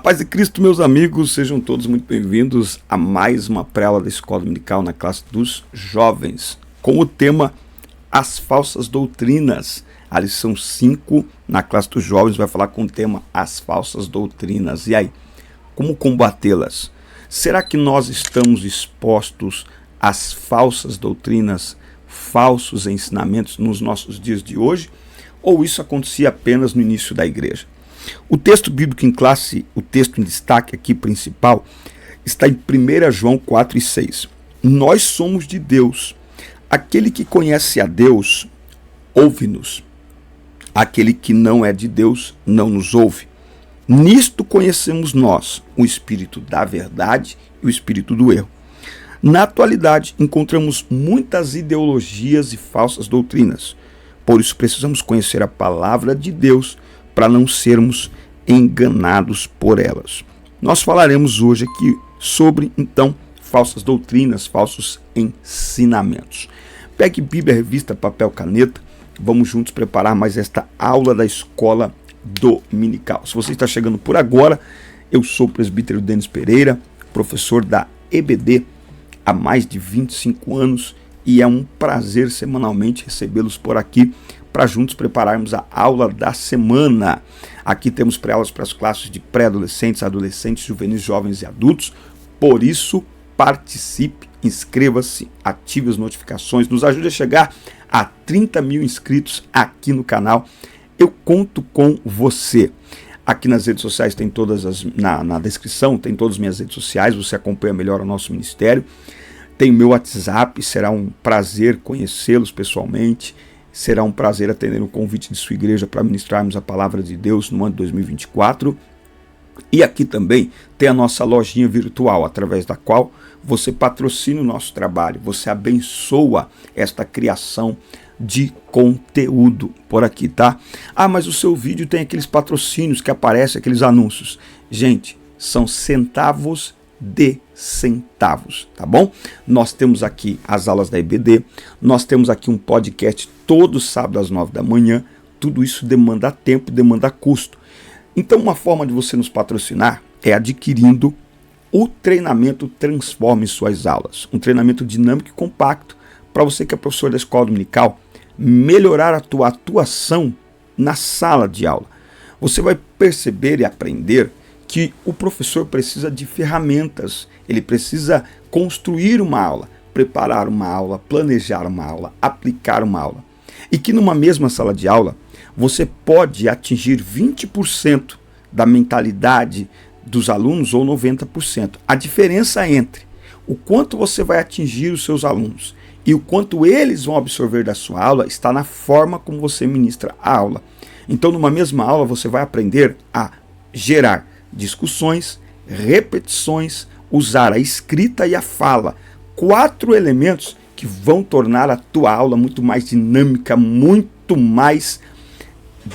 A paz de Cristo, meus amigos, sejam todos muito bem-vindos a mais uma pré-aula da Escola Dominical na classe dos jovens, com o tema As Falsas Doutrinas. A lição 5 na classe dos jovens vai falar com o tema As Falsas Doutrinas. E aí, como combatê-las? Será que nós estamos expostos às falsas doutrinas, falsos ensinamentos nos nossos dias de hoje? Ou isso acontecia apenas no início da igreja? O texto bíblico em classe, o texto em destaque aqui principal, está em 1 João 4 e 6. Nós somos de Deus. Aquele que conhece a Deus, ouve-nos. Aquele que não é de Deus, não nos ouve. Nisto conhecemos nós, o espírito da verdade e o espírito do erro. Na atualidade, encontramos muitas ideologias e falsas doutrinas. Por isso, precisamos conhecer a palavra de Deus para não sermos enganados por elas. Nós falaremos hoje aqui sobre, então, falsas doutrinas, falsos ensinamentos. Pegue Bíblia, revista, papel, caneta. Vamos juntos preparar mais esta aula da Escola Dominical. Se você está chegando por agora, eu sou o presbítero Denis Pereira, professor da EBD há mais de 25 anos e é um prazer semanalmente recebê-los por aqui para juntos prepararmos a aula da semana. Aqui temos pré-aulas para as classes de pré-adolescentes, adolescentes, juvenis, jovens e adultos. Por isso, participe, inscreva-se, ative as notificações, nos ajude a chegar a 30 mil inscritos aqui no canal. Eu conto com você. Aqui nas redes sociais tem todas na descrição, tem todas as minhas redes sociais, você acompanha melhor o nosso ministério. Tem o meu WhatsApp, será um prazer conhecê-los pessoalmente. Será um prazer atender o convite de sua igreja para ministrarmos a palavra de Deus no ano de 2024. E aqui também tem a nossa lojinha virtual, através da qual você patrocina o nosso trabalho, você abençoa esta criação de conteúdo por aqui, tá? Ah, mas o seu vídeo tem aqueles patrocínios que aparecem, aqueles anúncios. Gente, são centavos de centavos, tá bom? Nós temos aqui as aulas da EBD, nós temos aqui um podcast todo sábado às 9 da manhã, tudo isso demanda tempo, demanda custo. Então uma forma de você nos patrocinar é adquirindo o treinamento Transforme Suas Aulas, um treinamento dinâmico e compacto para você que é professor da Escola Dominical, melhorar a tua atuação na sala de aula. Você vai perceber e aprender que o professor precisa de ferramentas, ele precisa construir uma aula, preparar uma aula, planejar uma aula, aplicar uma aula. E que numa mesma sala de aula, você pode atingir 20% da mentalidade dos alunos ou 90%. A diferença entre o quanto você vai atingir os seus alunos e o quanto eles vão absorver da sua aula está na forma como você ministra a aula. Então, numa mesma aula, você vai aprender a gerar discussões, repetições, usar a escrita e a fala. 4 elementos que vão tornar a tua aula muito mais dinâmica, muito mais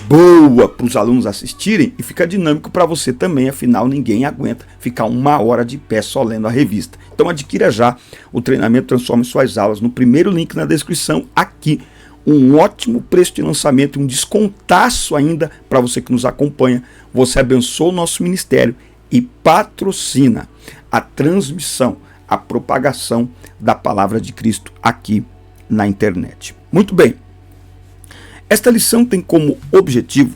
boa para os alunos assistirem e fica dinâmico para você também, afinal ninguém aguenta ficar 1 hora de pé só lendo a revista. Então adquira já o treinamento Transforme Suas Aulas no primeiro link na descrição aqui. Um ótimo preço de lançamento, um descontaço ainda para você que nos acompanha. Você abençoa o nosso ministério e patrocina a transmissão, a propagação da palavra de Cristo aqui na internet. Muito bem. Esta lição tem como objetivo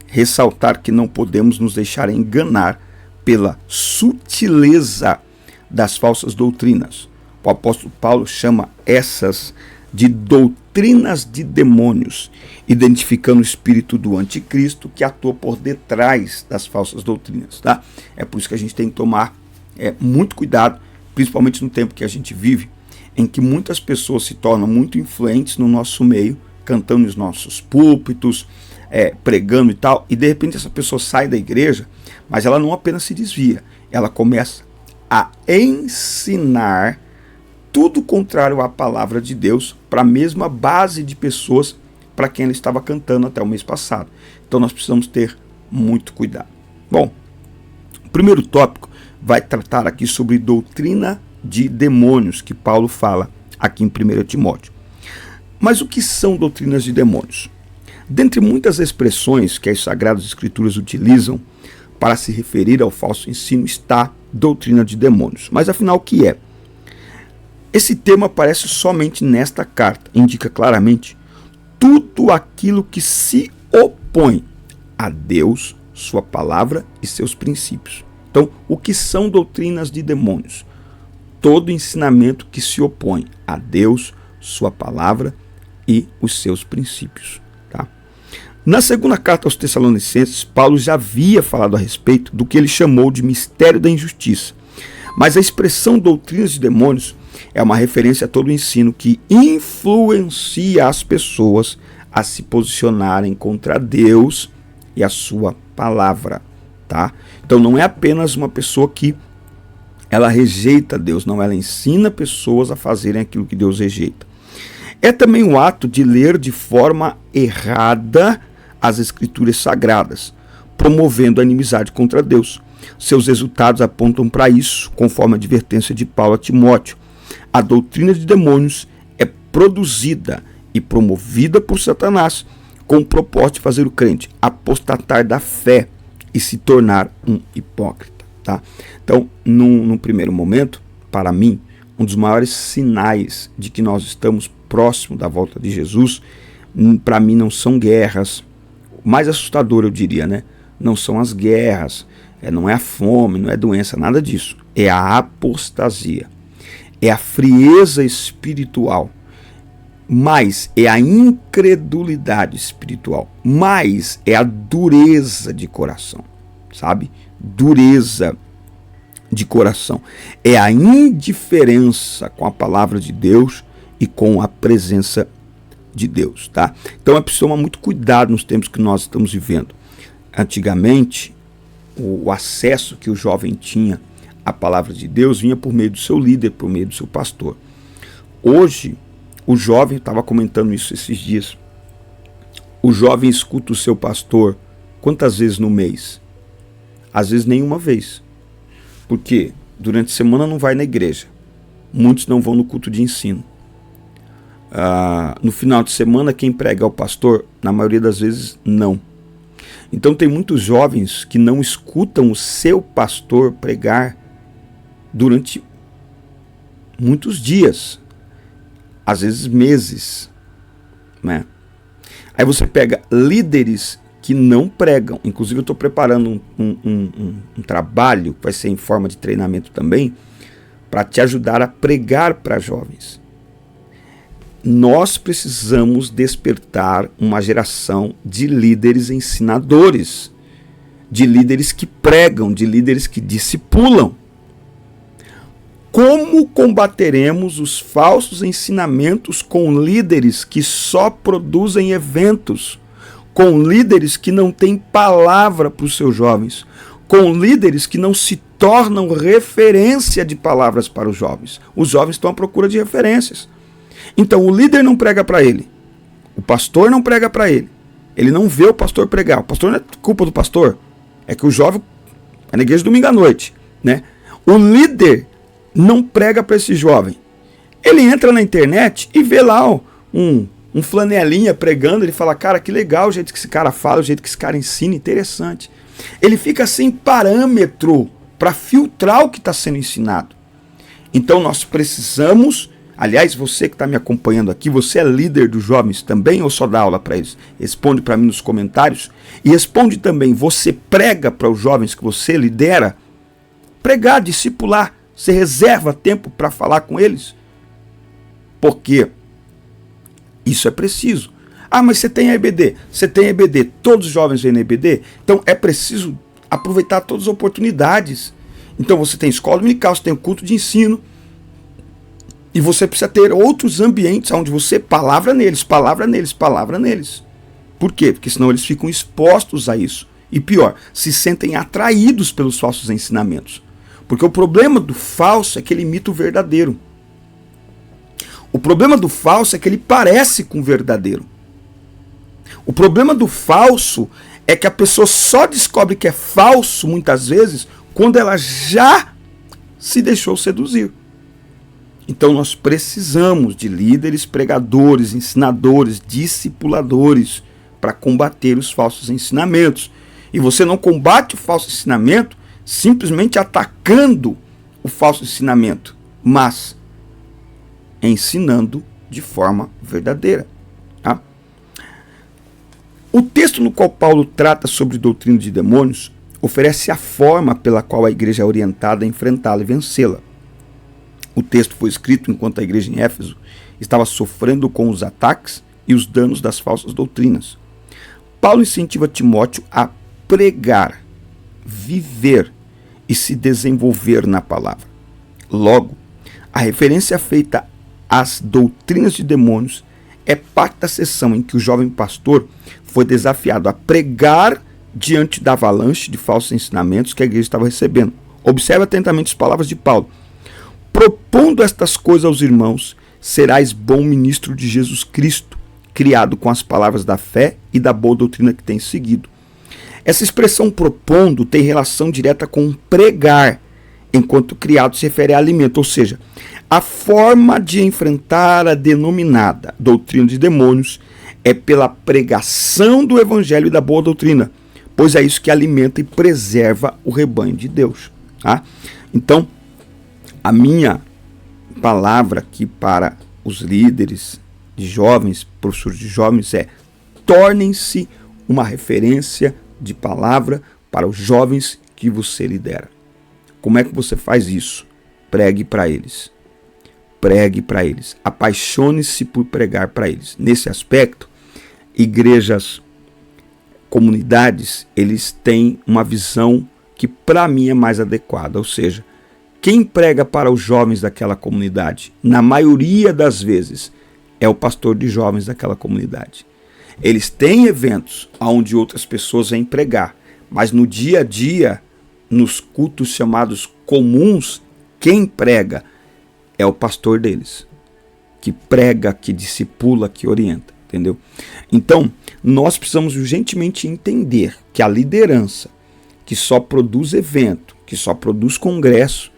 ressaltar que não podemos nos deixar enganar pela sutileza das falsas doutrinas. O apóstolo Paulo chama essas de doutrinas de demônios, identificando o espírito do anticristo que atua por detrás das falsas doutrinas, tá? É por isso que a gente tem que tomar muito cuidado, principalmente no tempo que a gente vive, em que muitas pessoas se tornam muito influentes no nosso meio, cantando nos nossos púlpitos, pregando e tal, e de repente essa pessoa sai da igreja, mas ela não apenas se desvia, ela começa a ensinar tudo contrário à palavra de Deus para a mesma base de pessoas para quem ela estava cantando até o mês passado. Então nós precisamos ter muito cuidado. Bom, o primeiro tópico vai tratar aqui sobre doutrina de demônios, que Paulo fala aqui em 1 Timóteo. Mas o que são doutrinas de demônios? Dentre muitas expressões que as Sagradas Escrituras utilizam para se referir ao falso ensino está doutrina de demônios. Mas afinal, o que é? Esse termo aparece somente nesta carta, indica claramente tudo aquilo que se opõe a Deus, sua palavra e seus princípios. Então, o que são doutrinas de demônios? Todo ensinamento que se opõe a Deus, sua palavra e os seus princípios. Tá? Na segunda carta aos Tessalonicenses, Paulo já havia falado a respeito do que ele chamou de mistério da injustiça. Mas a expressão doutrinas de demônios é uma referência a todo o ensino que influencia as pessoas a se posicionarem contra Deus e a sua palavra. Tá? Então não é apenas uma pessoa que ela rejeita Deus, não, ela ensina pessoas a fazerem aquilo que Deus rejeita. É também o ato de ler de forma errada as Escrituras Sagradas, promovendo a inimizade contra Deus. Seus resultados apontam para isso, conforme a advertência de Paulo a Timóteo. A doutrina de demônios é produzida e promovida por Satanás com o propósito de fazer o crente apostatar da fé e se tornar um hipócrita. Tá? Então, num primeiro momento, para mim, um dos maiores sinais de que nós estamos próximo da volta de Jesus, para mim não são guerras, o mais assustador eu diria, né? Não são as guerras, não é a fome, não é doença, nada disso. É a apostasia, é a frieza espiritual, mais é a incredulidade espiritual, mais é a dureza de coração, sabe? Dureza de coração. É a indiferença com a palavra de Deus e com a presença de Deus, tá? Então é preciso tomar muito cuidado nos tempos que nós estamos vivendo. Antigamente, o acesso que o jovem tinha à palavra de Deus vinha por meio do seu líder, por meio do seu pastor. Hoje, o jovem, estava comentando isso esses dias, o jovem escuta o seu pastor quantas vezes no mês? Às vezes nenhuma vez. Porque durante a semana não vai na igreja. Muitos não vão no culto de ensino. No final de semana quem prega é o pastor? Na maioria das vezes não. Então tem muitos jovens que não escutam o seu pastor pregar durante muitos dias. Às vezes meses. Né? Aí você pega líderes que não pregam. Inclusive eu estou preparando um trabalho, que vai ser em forma de treinamento também, para te ajudar a pregar para jovens. Nós precisamos despertar uma geração de líderes ensinadores, de líderes que pregam, de líderes que discipulam. Como combateremos os falsos ensinamentos com líderes que só produzem eventos, com líderes que não têm palavra para os seus jovens, com líderes que não se tornam referência de palavras para os jovens? Os jovens estão à procura de referências. Então o líder não prega para ele, o pastor não prega para ele, ele não vê o pastor pregar. O pastor não é culpa do pastor, é que o jovem é na igreja domingo à noite, né? O líder não prega para esse jovem. Ele entra na internet e vê lá um flanelinha pregando, ele fala, cara, que legal o jeito que esse cara fala, o jeito que esse cara ensina, interessante. Ele fica sem parâmetro para filtrar o que está sendo ensinado. Então nós precisamos, aliás, você que está me acompanhando aqui, você é líder dos jovens também ou só dá aula para eles? Responde para mim nos comentários e responde também, você prega para os jovens que você lidera? Pregar, discipular, você reserva tempo para falar com eles? Porque isso é preciso. Ah, mas você tem a EBD. Você tem a EBD. Todos os jovens vêm na EBD. Então é preciso aproveitar todas as oportunidades. Então você tem escola dominical, você tem o culto de ensino. E você precisa ter outros ambientes onde você palavra neles, palavra neles, palavra neles. Por quê? Porque senão eles ficam expostos a isso. E pior, se sentem atraídos pelos falsos ensinamentos. Porque o problema do falso é que ele imita o verdadeiro. O problema do falso é que ele parece com o verdadeiro. O problema do falso é que a pessoa só descobre que é falso, muitas vezes, quando ela já se deixou seduzir. Então nós precisamos de líderes, pregadores, ensinadores, discipuladores para combater os falsos ensinamentos. E você não combate o falso ensinamento simplesmente atacando o falso ensinamento, mas ensinando de forma verdadeira. Tá? O texto no qual Paulo trata sobre doutrina de demônios oferece a forma pela qual a igreja é orientada a enfrentá-la e vencê-la. O texto foi escrito enquanto a igreja em Éfeso estava sofrendo com os ataques e os danos das falsas doutrinas. Paulo incentiva Timóteo a pregar, viver e se desenvolver na palavra. Logo, a referência feita às doutrinas de demônios é parte da sessão em que o jovem pastor foi desafiado a pregar diante da avalanche de falsos ensinamentos que a igreja estava recebendo. Observe atentamente as palavras de Paulo. Propondo estas coisas aos irmãos, serás bom ministro de Jesus Cristo, criado com as palavras da fé e da boa doutrina que tens seguido. Essa expressão propondo tem relação direta com pregar, enquanto criado se refere a alimento, ou seja, a forma de enfrentar a denominada doutrina de demônios é pela pregação do evangelho e da boa doutrina, pois é isso que alimenta e preserva o rebanho de Deus. Tá? Então, a minha palavra aqui para os líderes de jovens, professores de jovens, é: tornem-se uma referência de palavra para os jovens que você lidera. Como é que você faz isso? Pregue para eles. Pregue para eles. Apaixone-se por pregar para eles. Nesse aspecto, igrejas, comunidades, eles têm uma visão que para mim é mais adequada. Ou seja, quem prega para os jovens daquela comunidade, na maioria das vezes, é o pastor de jovens daquela comunidade. Eles têm eventos onde outras pessoas vêm pregar, mas no dia a dia, nos cultos chamados comuns, quem prega é o pastor deles, que prega, que discipula, que orienta, entendeu? Então, nós precisamos urgentemente entender que a liderança que só produz evento, que só produz congresso,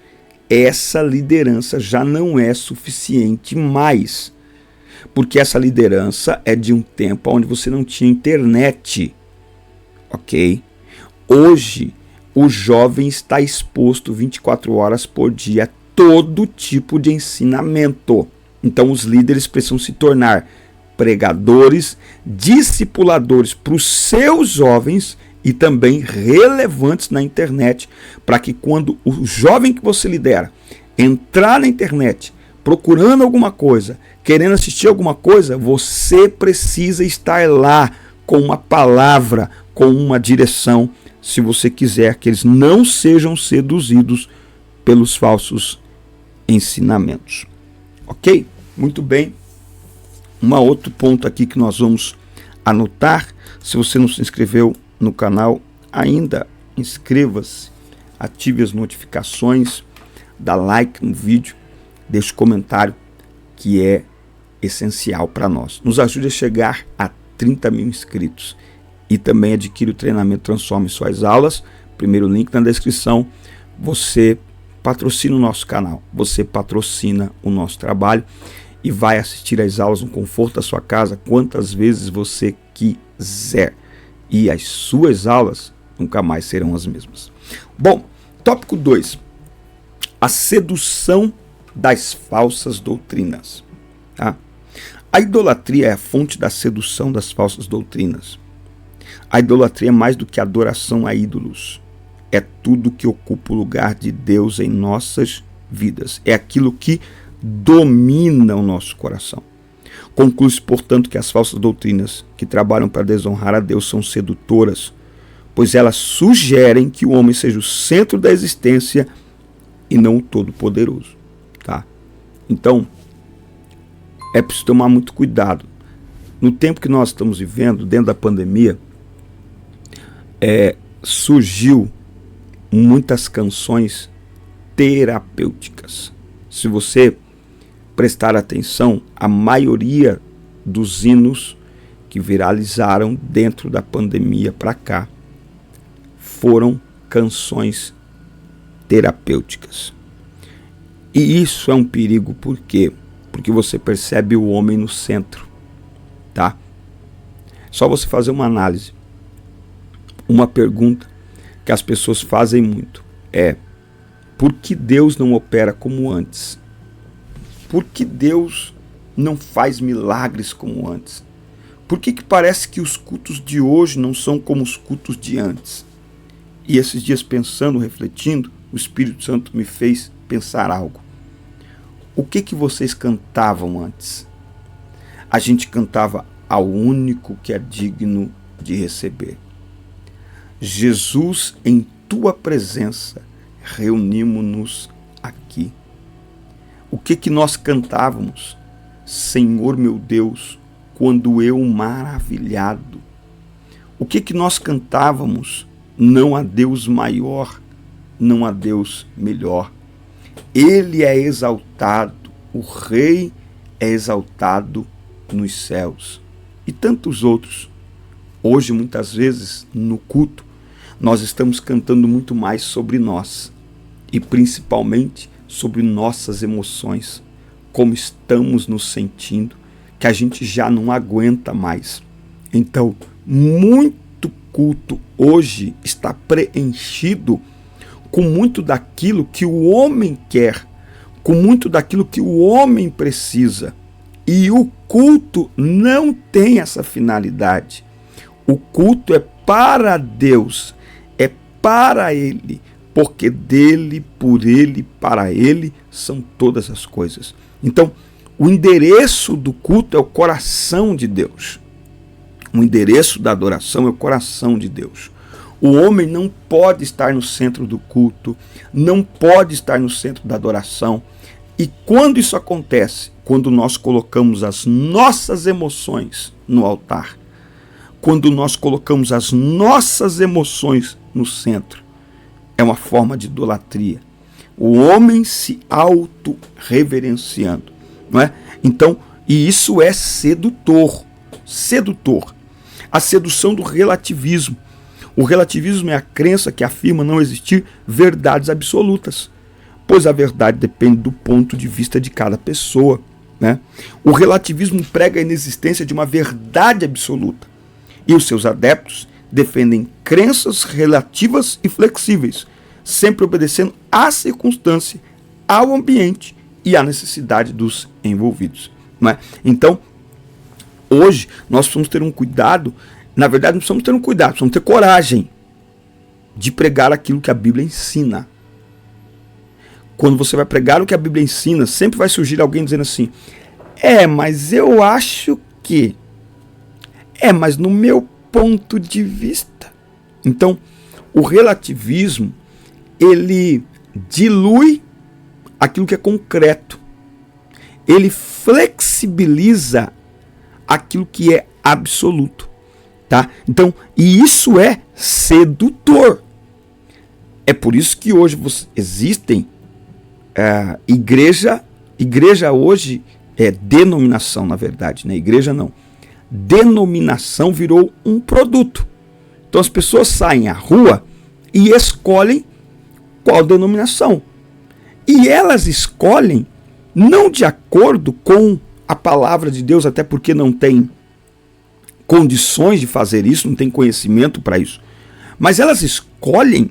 essa liderança já não é suficiente mais. Porque essa liderança é de um tempo onde você não tinha internet, ok? Hoje, o jovem está exposto 24 horas por dia a todo tipo de ensinamento. Então, os líderes precisam se tornar pregadores, discipuladores para os seus jovens e também relevantes na internet, para que quando o jovem que você lidera entrar na internet procurando alguma coisa, querendo assistir alguma coisa, você precisa estar lá com uma palavra, com uma direção, se você quiser que eles não sejam seduzidos pelos falsos ensinamentos. Ok? Muito bem. Um outro ponto aqui que nós vamos anotar, se você não se inscreveu no canal ainda, inscreva-se, ative as notificações, dá like no vídeo, deixe comentário, que é essencial para nós. Nos ajude a chegar a 30 mil inscritos. E também adquire o treinamento Transforme Suas Aulas. Primeiro link na descrição. Você patrocina o nosso canal, você patrocina o nosso trabalho e vai assistir às aulas no conforto da sua casa quantas vezes você quiser. E as suas aulas nunca mais serão as mesmas. Bom, tópico 2. A sedução das falsas doutrinas. Tá? A idolatria é a fonte da sedução das falsas doutrinas. A idolatria é mais do que adoração a ídolos. É tudo que ocupa o lugar de Deus em nossas vidas. É aquilo que domina o nosso coração. Conclui-se, portanto, que as falsas doutrinas que trabalham para desonrar a Deus são sedutoras, pois elas sugerem que o homem seja o centro da existência e não o Todo-Poderoso. Tá? Então, é preciso tomar muito cuidado. No tempo que nós estamos vivendo, dentro da pandemia, surgiu muitas canções terapêuticas. Se você prestar atenção, a maioria dos hinos que viralizaram dentro da pandemia para cá foram canções terapêuticas. E isso é um perigo, por quê? Porque você percebe o homem no centro, tá? Só você fazer uma análise. Uma pergunta que as pessoas fazem muito é: por que Deus não opera como antes? Por que Deus não faz milagres como antes? Por que parece que os cultos de hoje não são como os cultos de antes? E esses dias, pensando, refletindo, o Espírito Santo me fez pensar algo. O que vocês cantavam antes? A gente cantava ao único que é digno de receber. Jesus, em tua presença, reunimos-nos aqui. O que nós cantávamos? Senhor meu Deus, quando eu maravilhado. O que nós cantávamos? Não há Deus maior, não há Deus melhor. Ele é exaltado, o Rei é exaltado nos céus. E tantos outros. Hoje, muitas vezes, no culto, nós estamos cantando muito mais sobre nós. E principalmente sobre nossas emoções. Como estamos nos sentindo, que a gente já não aguenta mais. Então, muito culto hoje está preenchido com muito daquilo que o homem quer, com muito daquilo que o homem precisa. E o culto não tem essa finalidade. O culto é para Deus, é para Ele, porque dele, por Ele, para Ele são todas as coisas. Então, o endereço do culto é o coração de Deus. O endereço da adoração é o coração de Deus. O homem não pode estar no centro do culto, não pode estar no centro da adoração. E quando isso acontece? Quando nós colocamos as nossas emoções no altar. Quando nós colocamos as nossas emoções no centro. É uma forma de idolatria. O homem se auto-reverenciando, não é? Então, e isso é sedutor. Sedutor. A sedução do relativismo. O relativismo é a crença que afirma não existir verdades absolutas, pois a verdade depende do ponto de vista de cada pessoa, né? O relativismo prega a inexistência de uma verdade absoluta, e os seus adeptos defendem crenças relativas e flexíveis, sempre obedecendo à circunstância, ao ambiente e à necessidade dos envolvidos, não é? Então, hoje nós precisamos ter um cuidado. Na verdade, não precisamos ter um cuidado, precisamos ter coragem de pregar aquilo que a Bíblia ensina. Quando você vai pregar o que a Bíblia ensina, sempre vai surgir alguém dizendo assim: mas eu acho que... mas no meu ponto de vista. Então, o relativismo, ele dilui aquilo que é concreto. Ele flexibiliza aquilo que é absoluto. Tá? Então, e isso é sedutor. É por isso que hoje existem igreja hoje é denominação, na verdade, né? Igreja não. Denominação virou um produto. Então as pessoas saem à rua e escolhem qual denominação. E elas escolhem não de acordo com a palavra de Deus, até porque não tem condições de fazer isso, não tem conhecimento para isso. Mas elas escolhem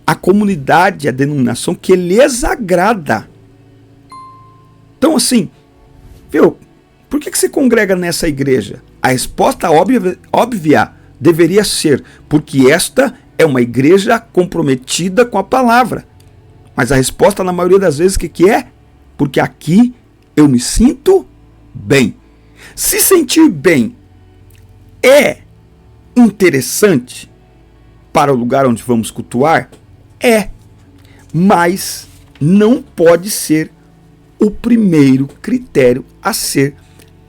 a comunidade, a denominação que lhes agrada. Então assim, viu? Por que você congrega nessa igreja? A resposta óbvia deveria ser: porque esta é uma igreja comprometida com a palavra. Mas a resposta na maioria das vezes o que é? Porque aqui eu me sinto bem. Se sentir bem é interessante para o lugar onde vamos cultuar? Mas não pode ser o primeiro critério a ser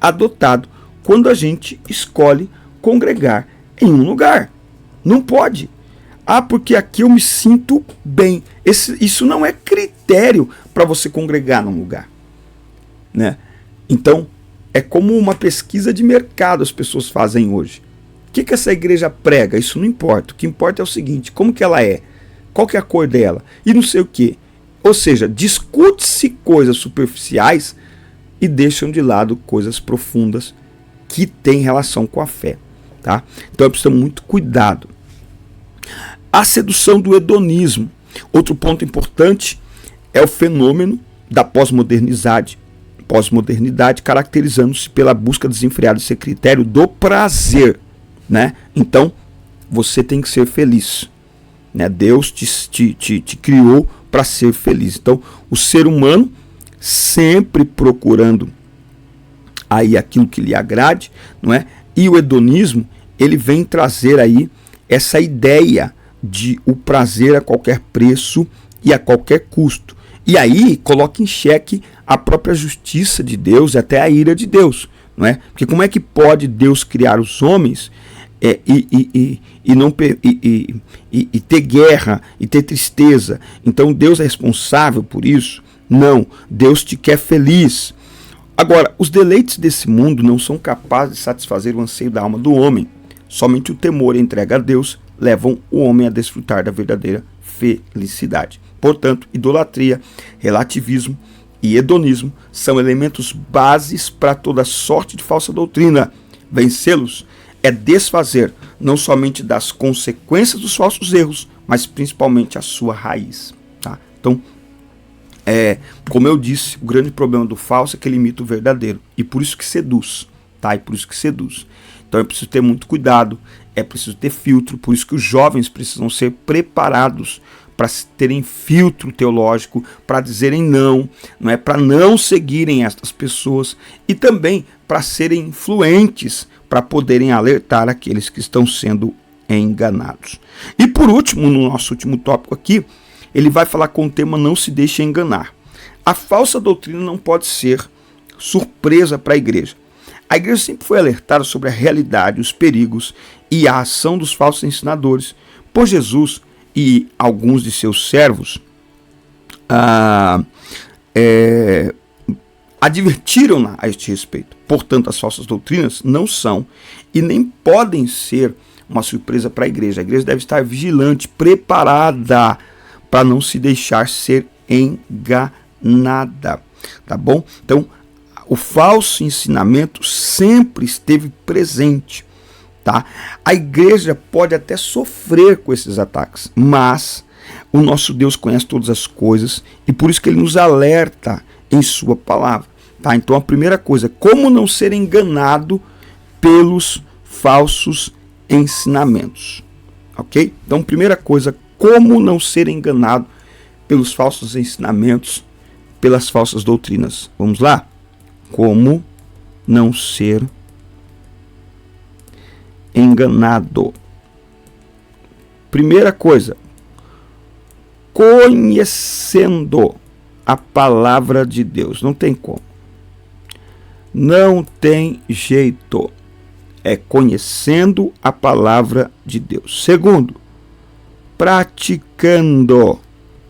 adotado quando a gente escolhe congregar em um lugar. Não pode. Porque aqui eu me sinto bem. Isso não é critério para você congregar num lugar, né? Então, é como uma pesquisa de mercado as pessoas fazem hoje. O que essa igreja prega? Isso não importa. O que importa é o seguinte: como que ela é? Qual que é a cor dela? E não sei o quê. Ou seja, discute-se coisas superficiais e deixam de lado coisas profundas que têm relação com a fé. Tá? Então, eu preciso ter muito cuidado. A sedução do hedonismo. Outro ponto importante é o fenômeno da pós-modernidade, caracterizando-se pela busca desenfreada desse critério do prazer, né? Então, você tem que ser feliz, né? Deus te criou para ser feliz. Então, o ser humano sempre procurando aí aquilo que lhe agrade, não é? E o hedonismo, ele vem trazer aí essa ideia de o prazer a qualquer preço e a qualquer custo. E aí coloca em xeque a própria justiça de Deus e até a ira de Deus, não é? Porque como é que pode Deus criar os homens e ter guerra e ter tristeza? Então Deus é responsável por isso? Não, Deus te quer feliz. Agora, os deleites desse mundo não são capazes de satisfazer o anseio da alma do homem. Somente o temor e a entrega a Deus levam o homem a desfrutar da verdadeira felicidade. Portanto, idolatria, relativismo e hedonismo são elementos bases para toda sorte de falsa doutrina. Vencê-los é desfazer não somente das consequências dos falsos erros, mas principalmente a sua raiz. Tá? Então, como eu disse, o grande problema do falso é que ele imita o verdadeiro. E por isso que seduz. Tá? E por isso que seduz. Então é preciso ter muito cuidado, é preciso ter filtro, por isso que os jovens precisam ser preparados para terem filtro teológico, para dizerem não é, para não seguirem estas pessoas e também para serem influentes, para poderem alertar aqueles que estão sendo enganados. E por último, no nosso último tópico aqui, ele vai falar com o tema não se deixe enganar. A falsa doutrina não pode ser surpresa para a igreja. A igreja sempre foi alertada sobre a realidade, os perigos e a ação dos falsos ensinadores por Jesus e alguns de seus servos advertiram-na a este respeito. Portanto, as falsas doutrinas não são e nem podem ser uma surpresa para a igreja. A igreja deve estar vigilante, preparada para não se deixar ser enganada. Tá bom? Então, o falso ensinamento sempre esteve presente, tá? A igreja pode até sofrer com esses ataques, mas o nosso Deus conhece todas as coisas e por isso que ele nos alerta em sua palavra, tá? Então a primeira coisa, como não ser enganado pelos falsos ensinamentos, ok? Então primeira coisa, como não ser enganado pelos falsos ensinamentos, pelas falsas doutrinas. Vamos lá? Como não ser enganado. Primeira coisa, conhecendo a palavra de Deus. Não tem como. Não tem jeito. É conhecendo a palavra de Deus. Segundo, praticando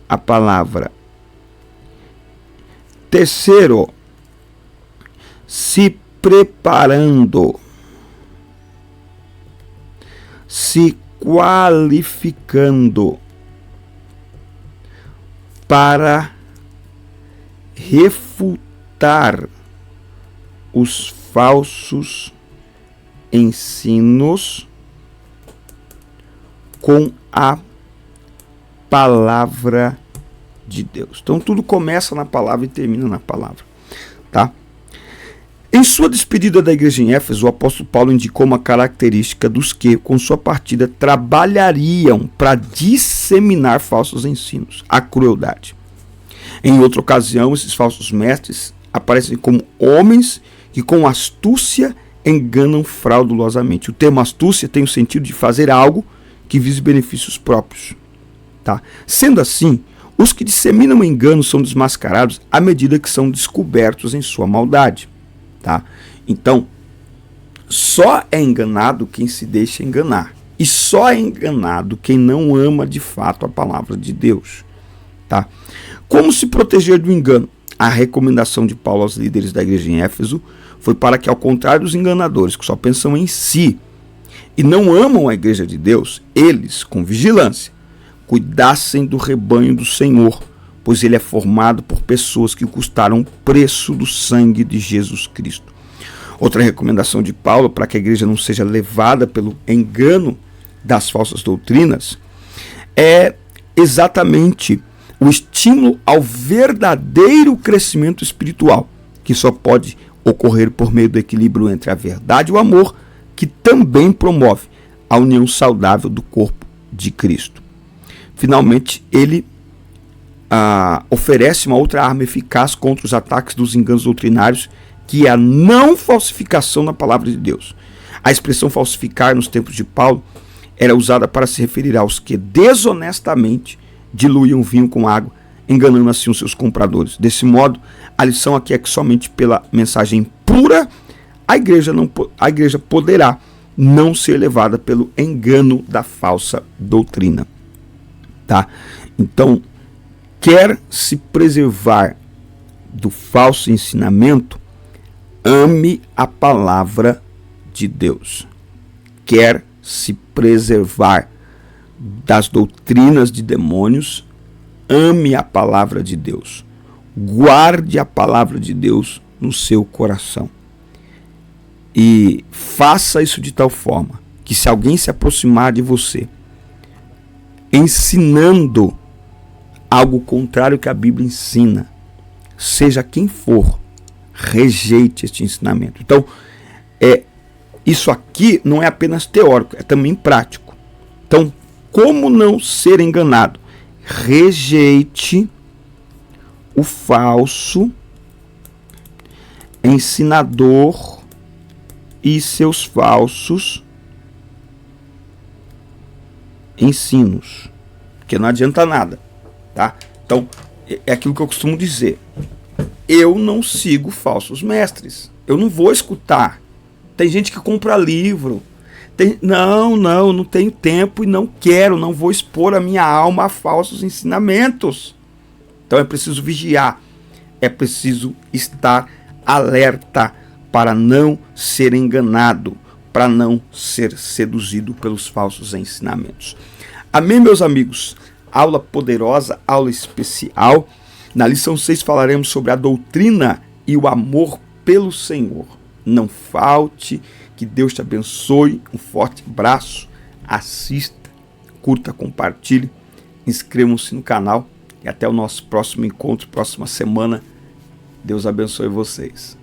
a palavra. Terceiro, se preparando, se qualificando para refutar os falsos ensinos com a palavra de Deus. Então tudo começa na palavra e termina na palavra, tá? Em sua despedida da igreja em Éfeso, o apóstolo Paulo indicou uma característica dos que, com sua partida, trabalhariam para disseminar falsos ensinos, a crueldade. Em outra ocasião, esses falsos mestres aparecem como homens que com astúcia enganam fraudulosamente. O termo astúcia tem o sentido de fazer algo que vise benefícios próprios. Tá? Sendo assim, os que disseminam engano são desmascarados à medida que são descobertos em sua maldade. Tá? Então, só é enganado quem se deixa enganar. E só é enganado quem não ama de fato a palavra de Deus. Tá? Como se proteger do engano? A recomendação de Paulo aos líderes da igreja em Éfeso foi para que, ao contrário dos enganadores que só pensam em si e não amam a igreja de Deus, eles, com vigilância, cuidassem do rebanho do Senhor, pois ele é formado por pessoas que custaram o preço do sangue de Jesus Cristo. Outra recomendação de Paulo para que a igreja não seja levada pelo engano das falsas doutrinas é exatamente o estímulo ao verdadeiro crescimento espiritual, que só pode ocorrer por meio do equilíbrio entre a verdade e o amor, que também promove a união saudável do corpo de Cristo. Finalmente, ele oferece uma outra arma eficaz contra os ataques dos enganos doutrinários, que é a não falsificação da palavra de Deus. A expressão falsificar nos tempos de Paulo era usada para se referir aos que desonestamente diluíam vinho com água, enganando assim os seus compradores. Desse modo, a lição aqui é que somente pela mensagem pura a igreja poderá não ser levada pelo engano da falsa doutrina. Tá? Então, quer se preservar do falso ensinamento, ame a palavra de Deus. Quer se preservar das doutrinas de demônios, ame a palavra de Deus. Guarde a palavra de Deus no seu coração. E faça isso de tal forma que, se alguém se aproximar de você ensinando algo contrário que a Bíblia ensina, seja quem for, rejeite este ensinamento. Então, isso aqui não é apenas teórico, é também prático. Então, como não ser enganado? Rejeite o falso ensinador e seus falsos ensinos, porque não adianta nada, tá? Então, é aquilo que eu costumo dizer. Eu não sigo falsos mestres. Eu não vou escutar. Tem gente que compra livro. Não tenho tempo e não quero, não vou expor a minha alma a falsos ensinamentos. Então é preciso vigiar, é preciso estar alerta para não ser enganado, para não ser seduzido pelos falsos ensinamentos. Amém, meus amigos? Aula poderosa, aula especial. Na lição 6 falaremos sobre a doutrina e o amor pelo Senhor. Não falte, que Deus te abençoe. Um forte abraço, assista, curta, compartilhe, inscrevam-se no canal e até o nosso próximo encontro, próxima semana. Deus abençoe vocês.